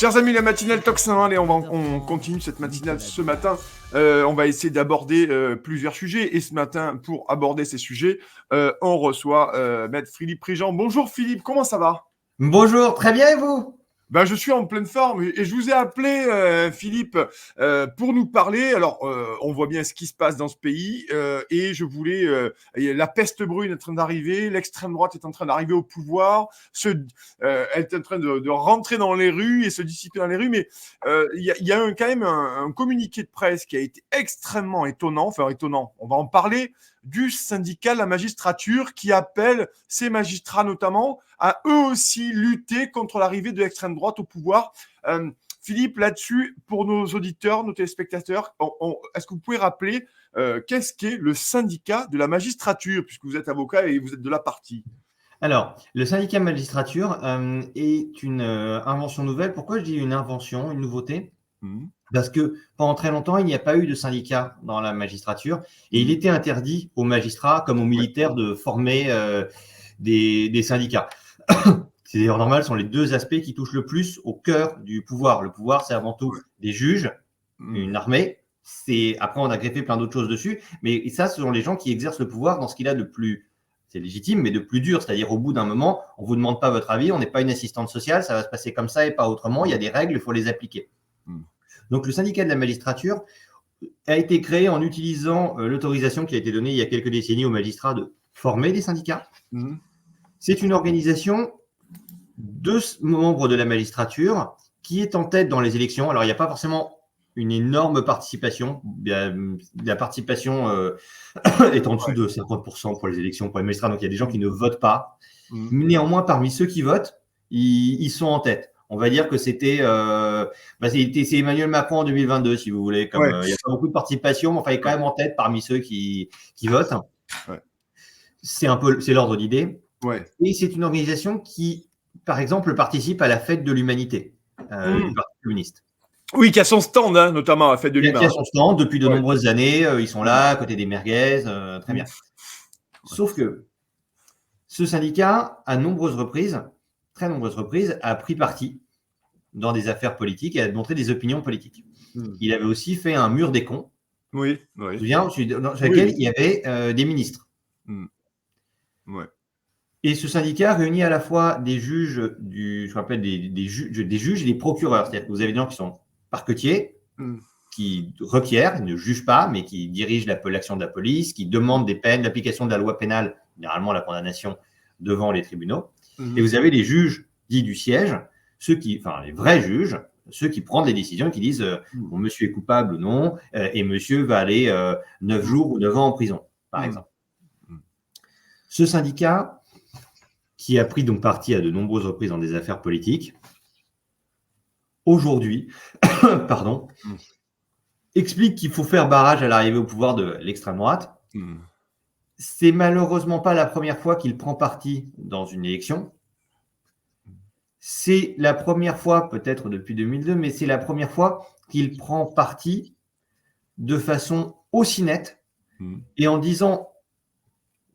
Chers amis, la matinale Talk 101, allez, on continue cette matinale ce matin. On va essayer d'aborder plusieurs sujets. Et ce matin, pour aborder ces sujets, on reçoit Maître Philippe Prigent. Bonjour Philippe, comment ça va? Bonjour, très bien et vous? Ben, je suis en pleine forme et je vous ai appelé, Philippe, pour nous parler. Alors, on voit bien ce qui se passe dans ce pays et je voulais. La peste brune est en train d'arriver, l'extrême droite est en train d'arriver au pouvoir, elle est en train de rentrer dans les rues et se dissiper dans les rues. Mais il y a quand même un communiqué de presse qui a été extrêmement étonnant. Enfin, étonnant, on va en parler, du syndicat de la magistrature qui appelle ces magistrats notamment à eux aussi lutter contre l'arrivée de l'extrême droite au pouvoir. Philippe, là-dessus, pour nos auditeurs, nos téléspectateurs, est-ce que vous pouvez rappeler qu'est-ce qu'est le syndicat de la magistrature, puisque vous êtes avocat et vous êtes de la partie? Alors, le syndicat de magistrature est une invention nouvelle. Pourquoi je dis une invention, une nouveauté? Parce que pendant très longtemps, il n'y a pas eu de syndicat dans la magistrature et il était interdit aux magistrats comme aux militaires de former des syndicats. C'est d'ailleurs normal, ce sont les deux aspects qui touchent le plus au cœur du pouvoir. Le pouvoir, c'est avant tout des juges, une armée. Après, on a greffé plein d'autres choses dessus, mais ça, ce sont les gens qui exercent le pouvoir dans ce qu'il a de plus, c'est légitime, mais de plus dur. C'est-à-dire, au bout d'un moment, on ne vous demande pas votre avis, on n'est pas une assistante sociale, ça va se passer comme ça et pas autrement. Il y a des règles, il faut les appliquer. Donc, le syndicat de la magistrature a été créé en utilisant l'autorisation qui a été donnée il y a quelques décennies aux magistrats de former des syndicats. C'est une organisation de membres de la magistrature qui est en tête dans les élections. Alors, il n'y a pas forcément une énorme participation. La participation est en dessous de 50% pour les élections pour les magistrats. Donc, il y a des gens qui ne votent pas. Néanmoins, parmi ceux qui votent, ils sont en tête. On va dire que c'est Emmanuel Macron en 2022, si vous voulez. Il n'y a pas beaucoup de participation, mais enfin, il est quand même en tête parmi ceux qui votent. C'est l'ordre d'idée. Et c'est une organisation qui, par exemple, participe à la fête de l'humanité du Parti communiste. Oui, qui a son stand, hein, notamment à la fête de l'humanité. Qui a son stand depuis de nombreuses années. Ils sont là, à côté des merguez. Très bien. Sauf que ce syndicat, à très nombreuses reprises, a pris parti dans des affaires politiques et a montré des opinions politiques. Il avait aussi fait un mur des cons. Dans lequel il y avait des ministres. Et ce syndicat réunit à la fois des juges, ce qu'on appelle des juges et des procureurs. C'est-à-dire que vous avez des gens qui sont parquetiers, qui requièrent, ils ne jugent pas, mais qui dirigent l'action de la police, qui demandent des peines, l'application de la loi pénale, généralement la condamnation devant les tribunaux. Et vous avez les juges dits du siège, les vrais juges, ceux qui prennent les décisions et qui disent bon, monsieur est coupable ou non, et monsieur va aller 9 jours ou 9 ans en prison, par exemple. Ce syndicat, qui a pris donc parti à de nombreuses reprises dans des affaires politiques, aujourd'hui, explique qu'il faut faire barrage à l'arrivée au pouvoir de l'extrême droite. C'est malheureusement pas la première fois qu'il prend parti dans une élection. C'est la première fois, peut-être depuis 2002, mais c'est la première fois qu'il prend parti de façon aussi nette et en disant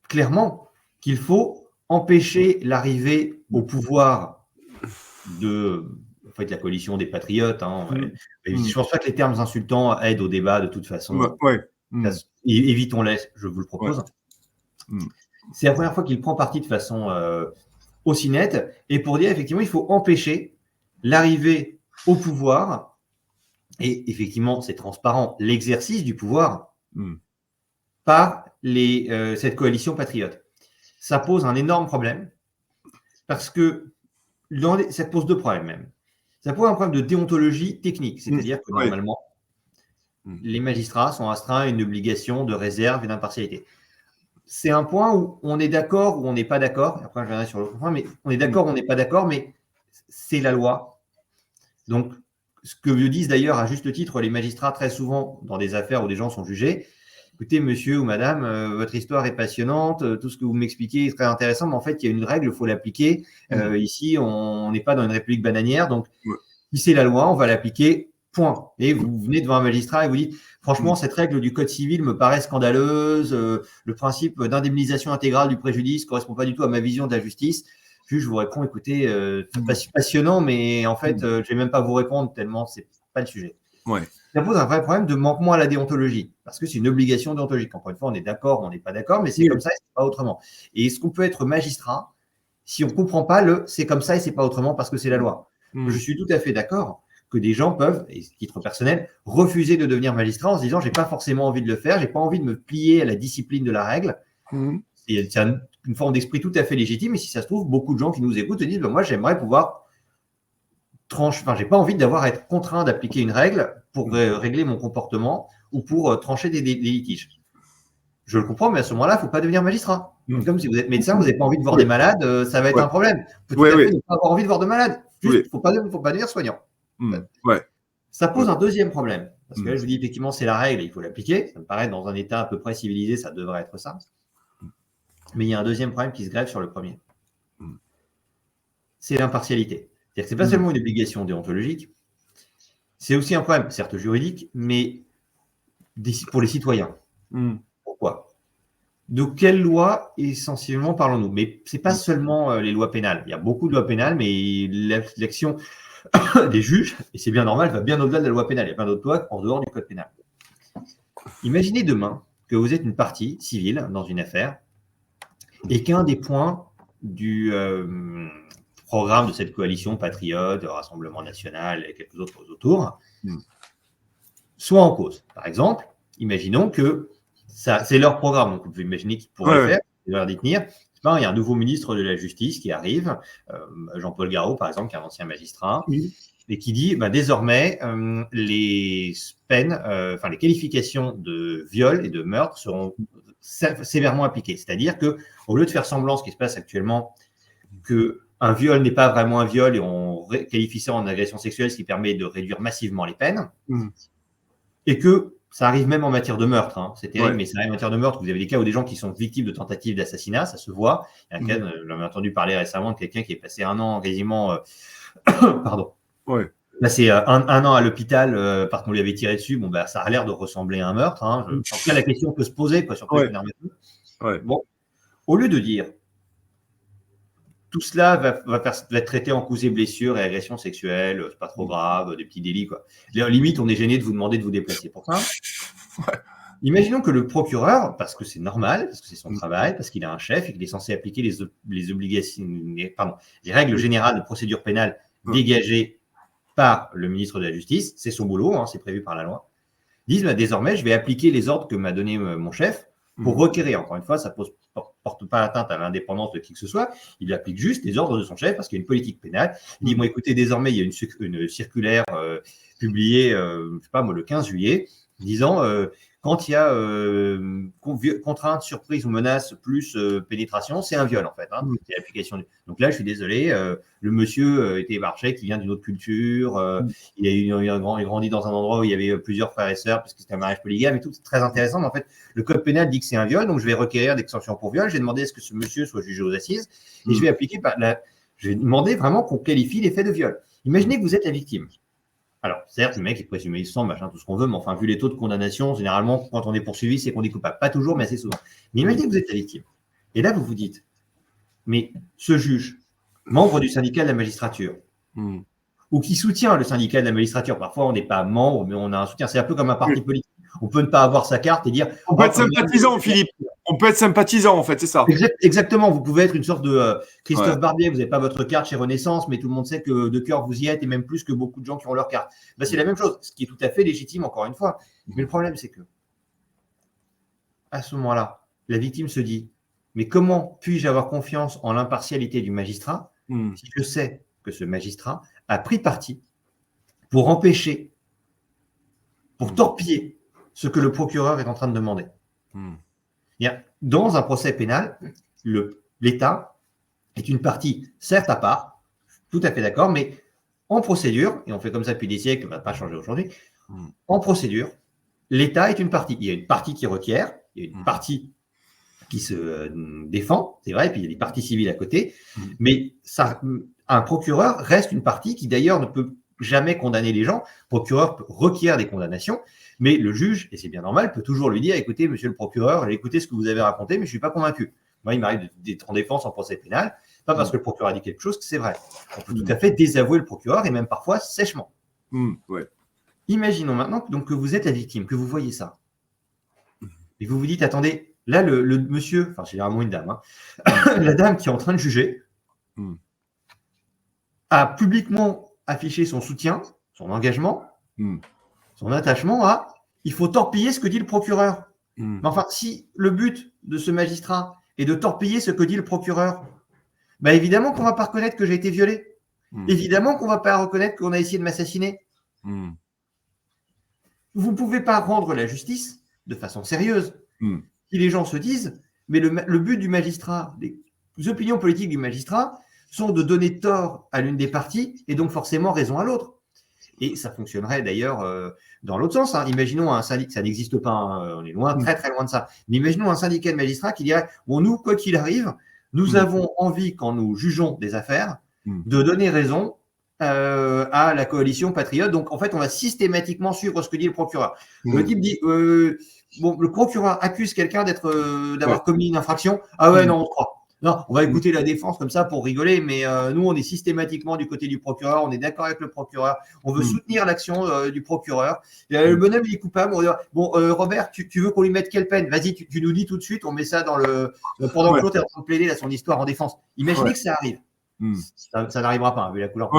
clairement qu'il faut empêcher l'arrivée au pouvoir de la coalition des patriotes. Je ne pense pas que les termes insultants aident au débat de toute façon. Évitons-les, je vous le propose. C'est la première fois qu'il prend parti de façon aussi nette et pour dire effectivement il faut empêcher l'arrivée au pouvoir et effectivement c'est transparent, l'exercice du pouvoir par cette coalition patriote. Ça pose un énorme problème parce que ça pose deux problèmes même. Ça pose un problème de déontologie technique, c'est-à-dire que normalement, les magistrats sont astreints à une obligation de réserve et d'impartialité. C'est un point où on est d'accord ou on n'est pas d'accord. Après, je reviendrai sur l'autre point, mais on est d'accord ou on n'est pas d'accord, mais c'est la loi. Donc, ce que disent d'ailleurs à juste titre les magistrats très souvent dans des affaires où des gens sont jugés, écoutez, monsieur ou madame, votre histoire est passionnante, tout ce que vous m'expliquez est très intéressant, mais en fait, il y a une règle, il faut l'appliquer. Ici, on n'est pas dans une république bananière, donc si c'est la loi, on va l'appliquer, point. Et vous venez devant un magistrat et vous dites, franchement, cette règle du Code civil me paraît scandaleuse, le principe d'indemnisation intégrale du préjudice ne correspond pas du tout à ma vision de la justice. Puis je vous réponds, écoutez, c'est passionnant, mais en fait, je ne vais même pas vous répondre tellement ce n'est pas le sujet. Ouais. Ça pose un vrai problème de manquement à la déontologie, parce que c'est une obligation déontologique. Encore une fois, on est d'accord, on n'est pas d'accord, mais c'est comme ça et c'est pas autrement. Et est-ce qu'on peut être magistrat si on ne comprend pas c'est comme ça et c'est pas autrement parce que c'est la loi? Je suis tout à fait d'accord que des gens peuvent, et à titre personnel, refuser de devenir magistrat en se disant j'ai pas forcément envie de le faire, j'ai pas envie de me plier à la discipline de la règle. C'est une forme d'esprit tout à fait légitime, et si ça se trouve, beaucoup de gens qui nous écoutent se disent moi j'aimerais pouvoir j'ai pas envie d'avoir à être contraint d'appliquer une règle pour régler mon comportement ou pour trancher des litiges. Je le comprends, mais à ce moment-là, il ne faut pas devenir magistrat. Comme si vous êtes médecin, vous n'avez pas envie de voir des malades, ça va être un problème. Peut-être ne pas avoir envie de voir de malades. Juste, il ne faut pas devenir soignant. Ça pose un deuxième problème. Parce que là, je vous dis effectivement, c'est la règle et il faut l'appliquer. Ça me paraît, dans un état à peu près civilisé, ça devrait être ça. Mais il y a un deuxième problème qui se greffe sur le premier. C'est l'impartialité. C'est-à-dire que ce n'est pas seulement une obligation déontologique, c'est aussi un problème, certes juridique, mais pour les citoyens. Pourquoi? De quelles lois essentiellement parlons-nous? Mais ce n'est pas seulement les lois pénales. Il y a beaucoup de lois pénales, mais l'action des juges, et c'est bien normal, va bien au-delà de la loi pénale. Il y a plein d'autres lois en dehors du code pénal. Imaginez demain que vous êtes une partie civile dans une affaire et qu'un des points du programme de cette coalition patriote, Rassemblement national et quelques autres autour, soit en cause. Par exemple, imaginons que c'est leur programme, donc vous pouvez imaginer qu'ils pourraient le faire, ils doivent y tenir. Il y a un nouveau ministre de la Justice qui arrive, Jean-Paul Garot, par exemple, qui est un ancien magistrat, et qui dit désormais, les peines, les qualifications de viol et de meurtre seront sévèrement appliquées. C'est-à-dire qu'au lieu de faire semblant, ce qui se passe actuellement, qu'un viol n'est pas vraiment un viol et on qualifie ça en agression sexuelle, ce qui permet de réduire massivement les peines, et que ça arrive même en matière de meurtre. C'est terrible, mais ça arrive en matière de meurtre. Vous avez des cas où des gens qui sont victimes de tentatives d'assassinat, ça se voit. Il y a un cas, j'en ai entendu parler récemment, de quelqu'un qui est passé un an quasiment, passé un an à l'hôpital parce qu'on lui avait tiré dessus. Ça a l'air de ressembler à un meurtre. En tout cas, la question peut se poser, surtout au lieu de dire tout cela va être traité en coups et blessures et agressions sexuelles, c'est pas trop grave, des petits délits, quoi. Limite, on est gêné de vous demander de vous déplacer pour ça. Imaginons que le procureur, parce que c'est normal, parce que c'est son travail, parce qu'il a un chef et qu'il est censé appliquer les obligations, les règles générales de procédure pénale dégagées par le ministre de la Justice, c'est son boulot, c'est prévu par la loi, disent désormais, je vais appliquer les ordres que m'a donné mon chef pour requérir. Encore une fois, ça ne porte pas atteinte à l'indépendance de qui que ce soit. Il applique juste les ordres de son chef parce qu'il y a une politique pénale. Il dit, écoutez, désormais, il y a une circulaire publiée, le 15 juillet, disant quand il y a contrainte, surprise ou menace plus pénétration, c'est un viol en fait. C'est l'application. Donc là, je suis désolé, le monsieur était marché qui vient d'une autre culture, il a grandi dans un endroit où il y avait plusieurs frères et sœurs parce que c'était un mariage polygame et tout. C'est très intéressant. Mais en fait, le code pénal dit que c'est un viol, donc je vais requérir des sanctions pour viol. Je vais demander à ce que ce monsieur soit jugé aux assises et je vais appliquer je vais demander vraiment qu'on qualifie les faits de viol. Imaginez que vous êtes la victime. Alors, certes, le mec est présumé innocent, tout ce qu'on veut, mais enfin, vu les taux de condamnation, généralement, quand on est poursuivi, c'est qu'on est coupable. Pas toujours, mais assez souvent. Mais imaginez que vous êtes la victime. Et là, vous vous dites, mais ce juge, membre du syndicat de la magistrature, ou qui soutient le syndicat de la magistrature, parfois on n'est pas membre, mais on a un soutien, c'est un peu comme un parti politique. On peut ne pas avoir sa carte et dire… On peut être sympathisant, Philippe. On peut être sympathisant, en fait, c'est ça. Exactement. Vous pouvez être une sorte de Christophe Barbier. Vous n'avez pas votre carte chez Renaissance, mais tout le monde sait que de cœur, vous y êtes, et même plus que beaucoup de gens qui ont leur carte. C'est la même chose, ce qui est tout à fait légitime, encore une fois. Mais le problème, c'est que, à ce moment-là, la victime se dit, mais comment puis-je avoir confiance en l'impartialité du magistrat si je sais que ce magistrat a pris parti pour empêcher, pour torpiller ce que le procureur est en train de demander. Dans un procès pénal, l'État est une partie, certes à part, tout à fait d'accord, mais en procédure, et on fait comme ça depuis des siècles, ça ne va pas changer aujourd'hui, en procédure, l'État est une partie. Il y a une partie qui requiert, il y a une partie qui se défend, c'est vrai, et puis il y a des parties civiles à côté, mais un procureur reste une partie qui d'ailleurs ne peut jamais condamner les gens. Le procureur requiert des condamnations, mais le juge, et c'est bien normal, peut toujours lui dire, écoutez, monsieur le procureur, j'ai écouté ce que vous avez raconté, mais je ne suis pas convaincu. Moi, il m'arrive d'être en défense en procès pénal, Pas parce que le procureur a dit quelque chose que c'est vrai. On peut tout à fait désavouer le procureur et même parfois sèchement. Ouais. Imaginons maintenant donc, que vous êtes la victime, que vous voyez ça. Et vous vous dites, attendez, là, le monsieur, enfin, généralement une dame, la dame qui est en train de juger, a publiquement affiché son soutien, son engagement, son attachement à il faut torpiller ce que dit le procureur. Mais enfin, si le but de ce magistrat est de torpiller ce que dit le procureur, bah évidemment qu'on ne va pas reconnaître que j'ai été violé. Évidemment qu'on ne va pas reconnaître qu'on a essayé de m'assassiner. Vous ne pouvez pas rendre la justice de façon sérieuse. Si les gens se disent, mais le but du magistrat, les opinions politiques du magistrat sont de donner tort à l'une des parties et donc forcément raison à l'autre. Et ça fonctionnerait d'ailleurs dans l'autre sens. Imaginons un syndicat, ça n'existe pas, on est loin, très très loin de ça. Mais imaginons un syndicat de magistrats qui dirait, bon, nous, quoi qu'il arrive, nous avons envie, quand nous jugeons des affaires, de donner raison à la coalition patriote. Donc, en fait, on va systématiquement suivre ce que dit le procureur. Le type dit, bon, le procureur accuse quelqu'un d'avoir commis une infraction. Ah ouais, non, on croit. Non, on va écouter la défense comme ça pour rigoler, mais nous, on est systématiquement du côté du procureur, on est d'accord avec le procureur, on veut soutenir l'action du procureur. Le bonhomme, il est coupable. On dit, bon, Robert, tu veux qu'on lui mette quelle peine? Vas-y, tu nous dis tout de suite, on met ça dans le… Pendant que l'autre est en train de plaider là, son histoire en défense. Imaginez que ça arrive. Ça n'arrivera pas, vu la couleur.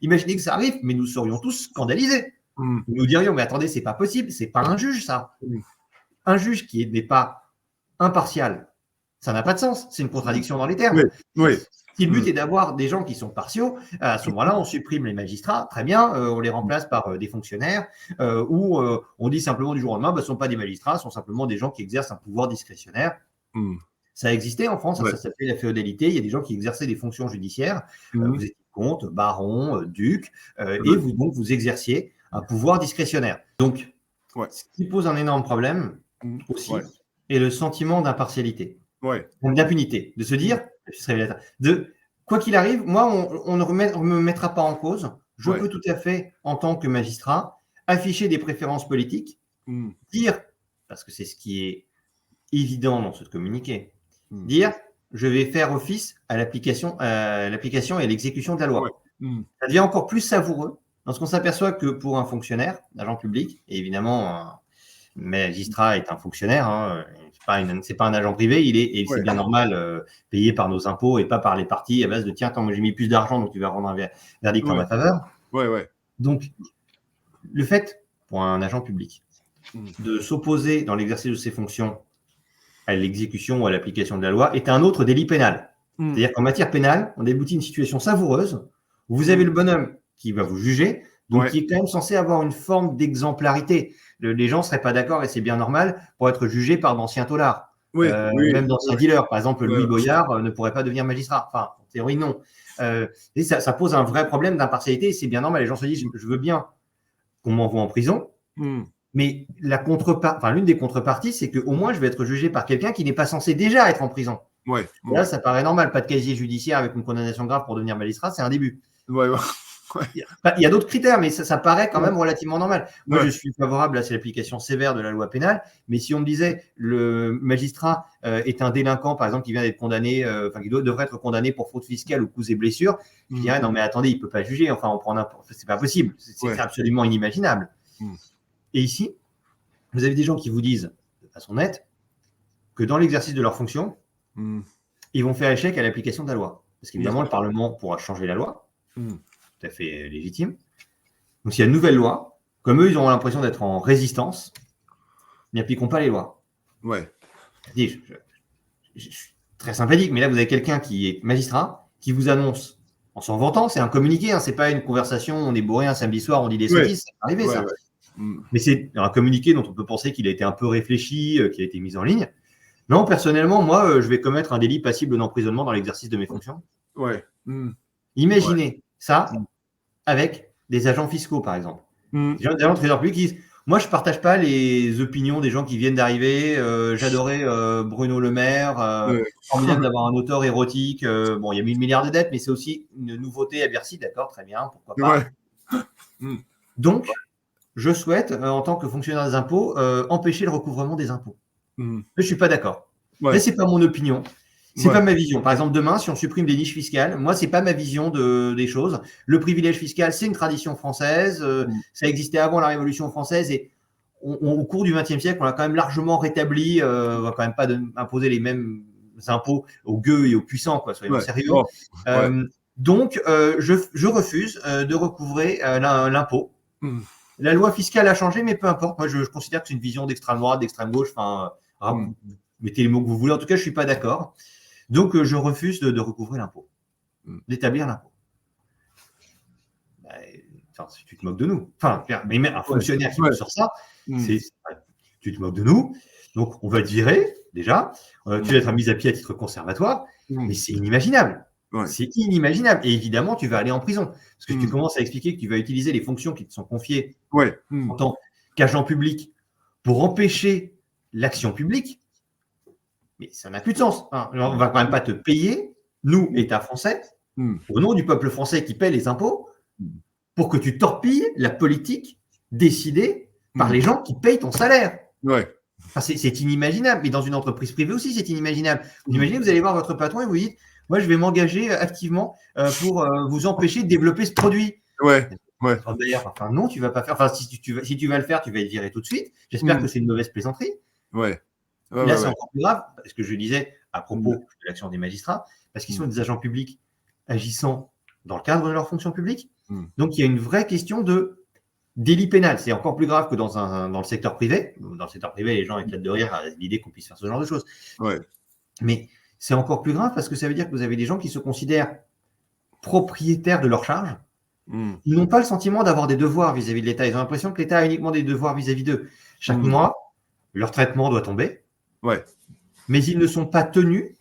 Imaginez que ça arrive, mais nous serions tous scandalisés. Nous dirions, mais attendez, c'est pas possible, c'est pas un juge, ça. Un juge qui n'est pas impartial, ça n'a pas de sens. C'est une contradiction dans les termes. Si le but est d'avoir des gens qui sont partiaux, à ce moment-là, on supprime les magistrats, très bien, on les remplace par des fonctionnaires, ou on dit simplement du jour au lendemain, ce ne sont pas des magistrats, ce sont simplement des gens qui exercent un pouvoir discrétionnaire. Ça existait en France, ça s'appelait la féodalité. Il y a des gens qui exerçaient des fonctions judiciaires. Vous étiez comte, baron, duc, et vous exerciez un pouvoir discrétionnaire. Donc, ce qui pose un énorme problème aussi est le sentiment d'impartialité. D'impunité, de se dire, quoi qu'il arrive, moi, on ne me mettra pas en cause. Je peux tout à fait, en tant que magistrat, afficher des préférences politiques, dire, parce que c'est ce qui est évident dans ce communiqué, dire, je vais faire office à l'application et à l'exécution de la loi. Ça devient encore plus savoureux lorsqu'on s'aperçoit que pour un fonctionnaire, un agent public, et évidemment, un magistrat est un fonctionnaire, c'est pas un agent privé, c'est bien normal, payé par nos impôts et pas par les partis à base de tiens, moi j'ai mis plus d'argent, donc tu vas rendre un verdict en ma faveur. Donc, le fait pour un agent public de s'opposer dans l'exercice de ses fonctions à l'exécution ou à l'application de la loi est un autre délit pénal. C'est-à-dire qu'en matière pénale, on aboutit une situation savoureuse où vous avez le bonhomme qui va vous juger, donc qui est quand même censé avoir une forme d'exemplarité. Les gens ne seraient pas d'accord, et c'est bien normal, pour être jugés par d'anciens taulards, même d'anciens dealers. Par exemple, Louis Boyard ne pourrait pas devenir magistrat. Enfin, en théorie, non. Et ça pose un vrai problème d'impartialité, et c'est bien normal. Les gens se disent, je veux bien qu'on m'envoie en prison, mais l'une des contreparties, c'est qu'au moins, je vais être jugé par quelqu'un qui n'est pas censé déjà être en prison. Là, ça paraît normal. Pas de casier judiciaire avec une condamnation grave pour devenir magistrat, c'est un début. Il y a d'autres critères, mais ça paraît quand même relativement normal. Moi, je suis favorable à l'application sévère de la loi pénale, mais si on me disait le magistrat est un délinquant, par exemple, qui vient d'être condamné, qui devrait être condamné pour fraude fiscale ou coups et blessures, je dirais non, mais attendez, il ne peut pas juger. Enfin, c'est pas possible. C'est absolument inimaginable. Et ici, vous avez des gens qui vous disent, de façon nette, que dans l'exercice de leur fonction, ils vont faire échec à l'application de la loi. Parce qu'évidemment, le Parlement pourra changer la loi. Tout à fait légitime. Donc, s'il y a une nouvelle loi, comme eux, ils auront l'impression d'être en résistance, ils n'appliqueront pas les lois. Je suis très sympathique, mais là, vous avez quelqu'un qui est magistrat, qui vous annonce, en s'en vantant, c'est un communiqué, c'est pas une conversation, on est bourré un samedi soir, on dit des sottises, c'est arrivé ça. Mais c'est un communiqué dont on peut penser qu'il a été un peu réfléchi, qui a été mis en ligne. Non, personnellement, moi, je vais commettre un délit passible d'emprisonnement dans l'exercice de mes fonctions. Imaginez ça avec des agents fiscaux, par exemple. Des agents de trésor public qui disent moi, je ne partage pas les opinions des gens qui viennent d'arriver. J'adorais Bruno Le Maire. Formidable d'avoir un auteur érotique. Bon, il y a 1000 milliards de dettes, mais c'est aussi une nouveauté à Bercy. D'accord, très bien, pourquoi pas. Donc, je souhaite, en tant que fonctionnaire des impôts, empêcher le recouvrement des impôts. Mais je ne suis pas d'accord. Mais ce n'est pas mon opinion. C'est pas ma vision. Par exemple, demain, si on supprime des niches fiscales, moi, c'est pas ma vision des choses. Le privilège fiscal, c'est une tradition française. Ça existait avant la Révolution française et au cours du XXe siècle, on l'a quand même largement rétabli. On va quand même pas imposer les mêmes impôts aux gueux et aux puissants, quoi. Soyons sérieux. Donc, je refuse de recouvrer l'impôt. La loi fiscale a changé, mais peu importe. Moi, je considère que c'est une vision d'extrême droite, d'extrême gauche. Enfin, mettez les mots que vous voulez. En tout cas, je suis pas d'accord. Donc, je refuse de recouvrer l'impôt, d'établir l'impôt. Si tu te moques de nous. Enfin, mais un fonctionnaire qui me sort ça, tu te moques de nous. Donc, on va te virer, déjà. Tu vas être mis à pied à titre conservatoire. Mais c'est inimaginable. C'est inimaginable. Et évidemment, tu vas aller en prison. Parce que tu commences à expliquer que tu vas utiliser les fonctions qui te sont confiées en tant qu'agent public pour empêcher l'action publique. Mais ça n'a plus de sens. On ne va quand même pas te payer, nous, État français, au nom du peuple français qui paie les impôts, pour que tu torpilles la politique décidée par les gens qui payent ton salaire. Enfin, c'est inimaginable. Mais dans une entreprise privée aussi, c'est inimaginable. Vous imaginez, vous allez voir votre patron et vous dites, moi, je vais m'engager activement pour vous empêcher de développer ce produit. D'ailleurs, enfin, non, tu ne vas pas faire. Enfin, si tu vas le faire, tu vas être viré tout de suite. J'espère que c'est une mauvaise plaisanterie. Là, c'est encore plus grave, parce que je disais à propos de l'action des magistrats, parce qu'ils sont des agents publics agissant dans le cadre de leur fonction publique. Donc, il y a une vraie question de délit pénal. C'est encore plus grave que dans le secteur privé. Dans le secteur privé, les gens éclatent de rire à l'idée qu'on puisse faire ce genre de choses. Mais c'est encore plus grave parce que ça veut dire que vous avez des gens qui se considèrent propriétaires de leurs charges. Ils n'ont pas le sentiment d'avoir des devoirs vis-à-vis de l'État. Ils ont l'impression que l'État a uniquement des devoirs vis-à-vis d'eux. Chaque mois, leur traitement doit tomber. Mais ils ne sont pas tenus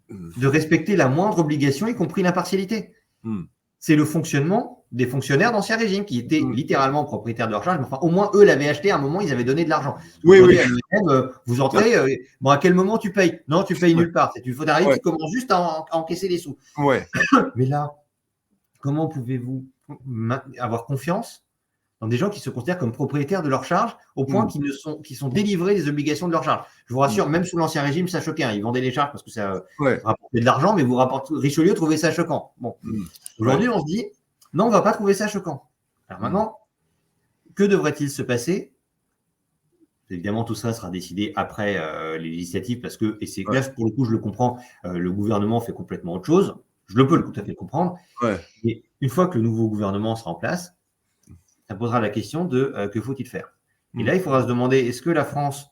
de respecter la moindre obligation, y compris l'impartialité. C'est le fonctionnement des fonctionnaires d'Ancien Régime qui étaient littéralement propriétaires de leur charge. Mais enfin, au moins, eux l'avaient acheté à un moment, ils avaient donné de l'argent. Vous entrez, à quel moment tu payes? Non, tu payes nulle part. Tu arrives, tu commences juste à encaisser les sous. Mais là, comment pouvez-vous avoir confiance dans des gens qui se considèrent comme propriétaires de leur charge au point qu'ils sont délivrés des obligations de leur charge? Je vous rassure, même sous l'Ancien Régime, ça choquait. Ils vendaient les charges parce que ça rapportait de l'argent, mais Richelieu trouvait ça choquant. Bon. Aujourd'hui, on se dit, non, on ne va pas trouver ça choquant. Alors maintenant, que devrait-il se passer? Évidemment, tout ça sera décidé après les législatives parce que, et c'est là, pour le coup, je le comprends, le gouvernement fait complètement autre chose. Je le peux tout à fait le comprendre. Et une fois que le nouveau gouvernement sera en place, ça posera la question de que faut-il faire? Et là, il faudra se demander, est-ce que la France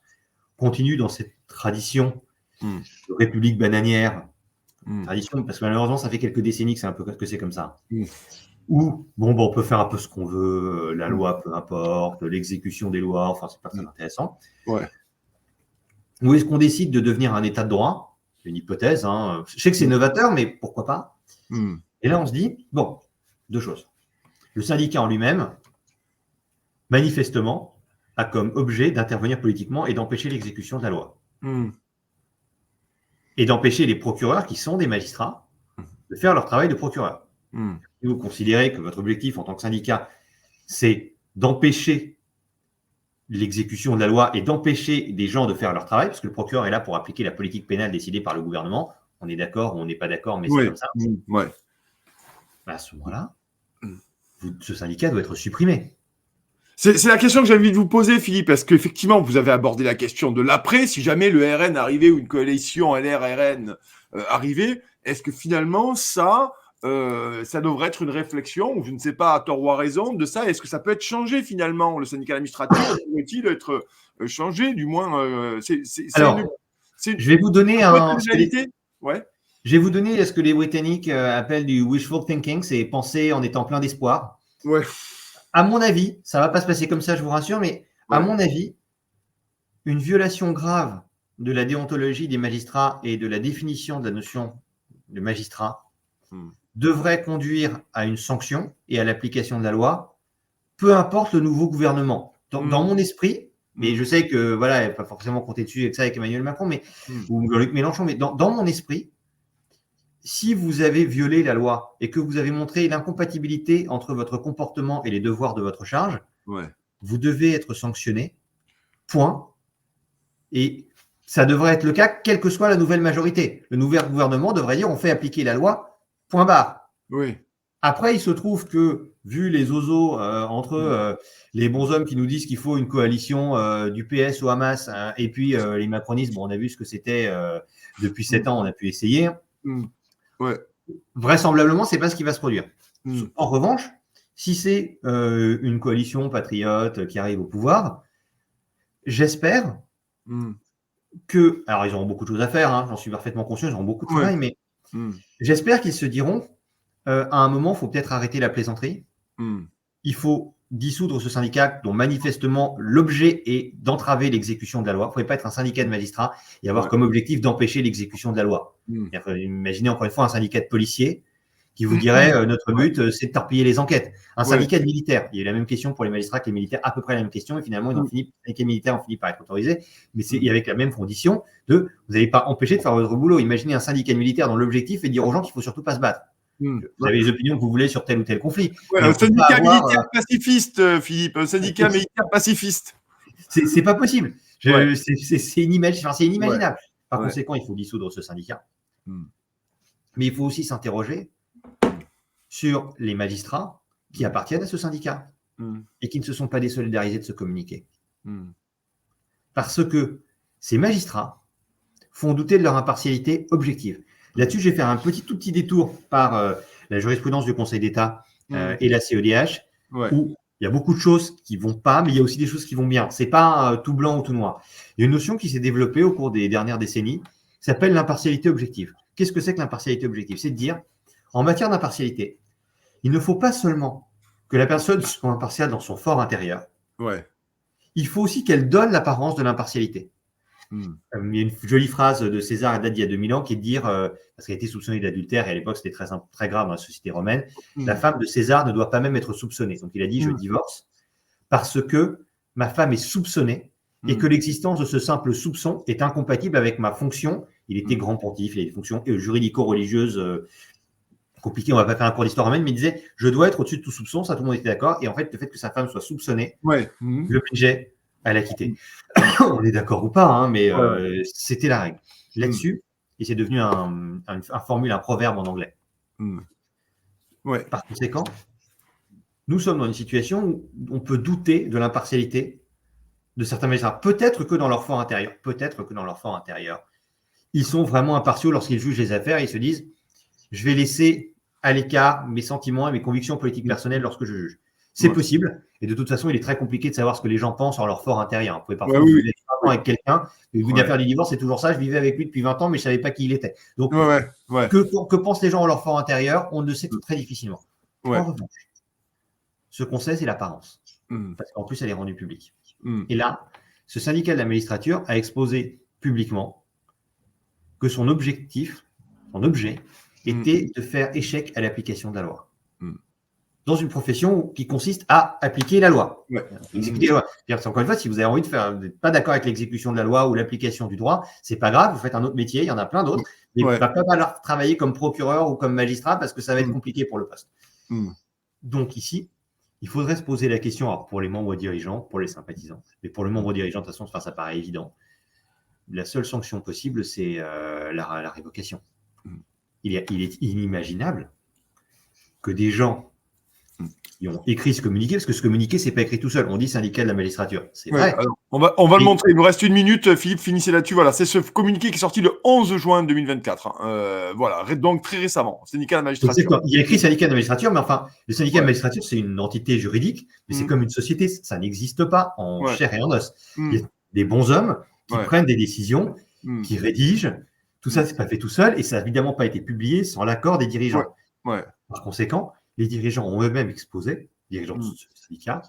continue dans cette tradition de république bananière, tradition, parce que malheureusement, ça fait quelques décennies que c'est comme ça. Où, on peut faire un peu ce qu'on veut, la loi, peu importe, l'exécution des lois, enfin, c'est pas très intéressant. Ou est-ce qu'on décide de devenir un état de droit? C'est une hypothèse. Je sais que c'est novateur, mais pourquoi pas? Et là, on se dit, deux choses. Le syndicat en lui-même, manifestement, a comme objet d'intervenir politiquement et d'empêcher l'exécution de la loi. Et d'empêcher les procureurs, qui sont des magistrats, de faire leur travail de procureur. Si vous considérez que votre objectif en tant que syndicat, c'est d'empêcher l'exécution de la loi et d'empêcher des gens de faire leur travail, parce que le procureur est là pour appliquer la politique pénale décidée par le gouvernement, on est d'accord ou on n'est pas d'accord, mais c'est comme ça. À ce moment-là, ce syndicat doit être supprimé. C'est la question que j'ai envie de vous poser, Philippe, parce qu'effectivement, vous avez abordé la question de l'après. Si jamais le RN arrivait ou une coalition LR-RN arrivait, est-ce que finalement, ça devrait être une réflexion, ou je ne sais pas, à tort ou à raison, de ça? Est-ce que ça peut être changé finalement? Le syndicat administratif pourrait-il être changé? Du moins, je vais vous donner Je vais vous donner ce que les Britanniques appellent du wishful thinking, c'est penser en étant plein d'espoir. À mon avis, ça ne va pas se passer comme ça, je vous rassure, mais à mon avis, une violation grave de la déontologie des magistrats et de la définition de la notion de magistrat devrait conduire à une sanction et à l'application de la loi, peu importe le nouveau gouvernement. Dans mon esprit, mais je sais que, il n'y a pas forcément compter dessus avec ça avec Emmanuel Macron ou Jean-Luc Mélenchon, mais dans mon esprit, si vous avez violé la loi et que vous avez montré l'incompatibilité entre votre comportement et les devoirs de votre charge, vous devez être sanctionné, point. Et ça devrait être le cas, quelle que soit la nouvelle majorité. Le nouvel gouvernement devrait dire on fait appliquer la loi, point barre. Oui. Après, il se trouve que, vu les ozos entre les bons hommes qui nous disent qu'il faut une coalition du PS au Hamas et puis les macronistes, bon, on a vu ce que c'était depuis 7 ans, on a pu essayer. Ouais. Vraisemblablement, ce n'est pas ce qui va se produire. En revanche, si c'est une coalition patriote qui arrive au pouvoir, j'espère que… Alors, ils auront beaucoup de choses à faire, hein, j'en suis parfaitement conscient, ils auront beaucoup de travail, mais j'espère qu'ils se diront à un moment, il faut peut-être arrêter la plaisanterie. Il faut dissoudre ce syndicat dont manifestement l'objet est d'entraver l'exécution de la loi. Il ne faudrait pas être un syndicat de magistrats et avoir comme objectif d'empêcher l'exécution de la loi. Imaginez encore une fois un syndicat de policiers qui vous dirait notre but, c'est de torpiller les enquêtes. Un syndicat de militaires. Il y a eu la même question pour les magistrats que les militaires, à peu près la même question, et finalement, les syndicats militaires ont fini par être autorisés, mais c'est avec la même condition de vous n'allez pas empêcher de faire votre boulot. Imaginez un syndicat militaire dont l'objectif est de dire aux gens qu'il ne faut surtout pas se battre. Vous avez les opinions que vous voulez sur tel ou tel conflit. Un syndicat militaire pacifiste, Philippe. Un syndicat militaire pacifiste. C'est pas possible. C'est inimaginable. Par conséquent, il faut dissoudre ce syndicat. Mais il faut aussi s'interroger sur les magistrats qui appartiennent à ce syndicat et qui ne se sont pas désolidarisés de ce communiqué. Parce que ces magistrats font douter de leur impartialité objective. Là-dessus, je vais faire un tout petit détour par la jurisprudence du Conseil d'État et la CEDH, où il y a beaucoup de choses qui ne vont pas, mais il y a aussi des choses qui vont bien. Ce n'est pas tout blanc ou tout noir. Il y a une notion qui s'est développée au cours des dernières décennies, qui s'appelle l'impartialité objective. Qu'est-ce que c'est que l'impartialité objective? C'est de dire, en matière d'impartialité, il ne faut pas seulement que la personne soit impartiale dans son fort intérieur, il faut aussi qu'elle donne l'apparence de l'impartialité. Il y a une jolie phrase de César, elle date d'il y a 2000 ans, qui est de dire, parce qu'elle a été soupçonnée d'adultère, et à l'époque c'était très grave dans la société romaine, la femme de César ne doit pas même être soupçonnée. Donc il a dit, je divorce, parce que ma femme est soupçonnée, et que l'existence de ce simple soupçon est incompatible avec ma fonction. Il était grand pontife, il a des fonctions juridico-religieuses compliquées, on ne va pas faire un cours d'histoire romaine, mais il disait, je dois être au-dessus de tout soupçon, ça tout le monde était d'accord, et en fait, le fait que sa femme soit soupçonnée, le budget à la quitter. On est d'accord ou pas, hein, mais c'était la règle. Là-dessus, et c'est devenu un proverbe en anglais. Par conséquent, nous sommes dans une situation où on peut douter de l'impartialité de certains magistrats. Peut-être que dans leur fort intérieur, ils sont vraiment impartiaux lorsqu'ils jugent les affaires et ils se disent « je vais laisser à l'écart mes sentiments et mes convictions politiques personnelles lorsque je juge ». C'est possible. Et de toute façon, il est très compliqué de savoir ce que les gens pensent en leur fort intérieur. Vous pouvez parfois vivre avec quelqu'un, et vous affaire du divorce, c'est toujours ça. Je vivais avec lui depuis 20 ans, mais je ne savais pas qui il était. Donc, que pensent les gens en leur fort intérieur? On le sait très difficilement. En revanche, ce qu'on sait, c'est l'apparence. Parce qu'en plus, elle est rendue publique. Et là, ce syndicat de la magistrature a exposé publiquement que son objet, était de faire échec à l'application de la loi. Dans une profession qui consiste à appliquer la loi. Exécuter la loi. Encore une fois, si vous avez envie de faire, vous n'êtes pas d'accord avec l'exécution de la loi ou l'application du droit, c'est pas grave, vous faites un autre métier, il y en a plein d'autres, mais vous ne va pas falloir travailler comme procureur ou comme magistrat parce que ça va être compliqué pour le poste. Donc ici, il faudrait se poser la question, alors pour les membres dirigeants, pour les sympathisants, mais pour le membre dirigeant, de toute façon, ça paraît évident. La seule sanction possible, c'est la révocation. Il est inimaginable que des gens qui ont écrit ce communiqué, parce que ce communiqué, ce n'est pas écrit tout seul. On dit syndicat de la magistrature. C'est vrai. Alors, on va le montrer. Il nous reste 1 minute. Philippe, finissez là-dessus. Voilà, c'est ce communiqué qui est sorti le 11 juin 2024. Voilà, donc très récemment. Syndicat de la magistrature. Il y a écrit syndicat de la magistrature, mais enfin, le syndicat de la magistrature, c'est une entité juridique, mais c'est comme une société. Ça n'existe pas en chair et en os. Il y a des bons hommes qui prennent des décisions, qui rédigent. Tout ça, ce n'est pas fait tout seul, et ça n'a évidemment pas été publié sans l'accord des dirigeants. Par conséquent, les dirigeants ont eux-mêmes exposé, dirigeants de ce syndicat,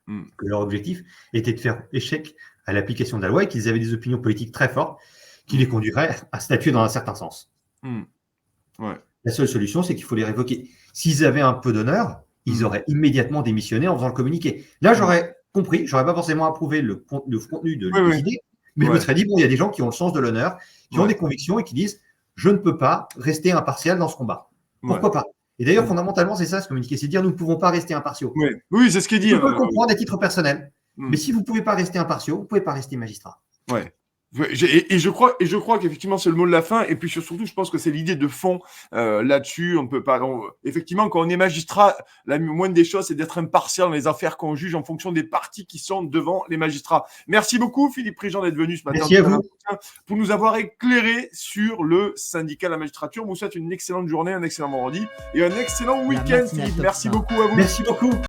que leur objectif était de faire échec à l'application de la loi et qu'ils avaient des opinions politiques très fortes qui les conduiraient à statuer dans un certain sens. La seule solution, c'est qu'il faut les révoquer. S'ils avaient un peu d'honneur, ils auraient immédiatement démissionné en faisant le communiqué. Là, j'aurais compris, j'aurais pas forcément approuvé le contenu de l'idée, mais je me serais dit, bon, il y a des gens qui ont le sens de l'honneur, qui ont des convictions et qui disent, je ne peux pas rester impartial dans ce combat. Pourquoi pas? Et d'ailleurs, fondamentalement, c'est ça ce communiqué, c'est dire nous ne pouvons pas rester impartiaux. Oui, c'est ce qu'il dit. On peut le comprendre à titre personnel. Mais si vous ne pouvez pas rester impartiaux, vous ne pouvez pas rester magistrat. Et je crois qu'effectivement, c'est le mot de la fin. Et puis surtout, je pense que c'est l'idée de fond là-dessus. On ne peut pas. Effectivement, quand on est magistrat, la moindre des choses, c'est d'être impartial dans les affaires qu'on juge en fonction des parties qui sont devant les magistrats. Merci beaucoup, Philippe Prigent, d'être venu ce matin. Merci à vous. Pour nous avoir éclairé sur le syndicat de la magistrature. On vous souhaite une excellente journée, un excellent vendredi et un excellent week-end, Philippe. Merci beaucoup à vous. Merci beaucoup.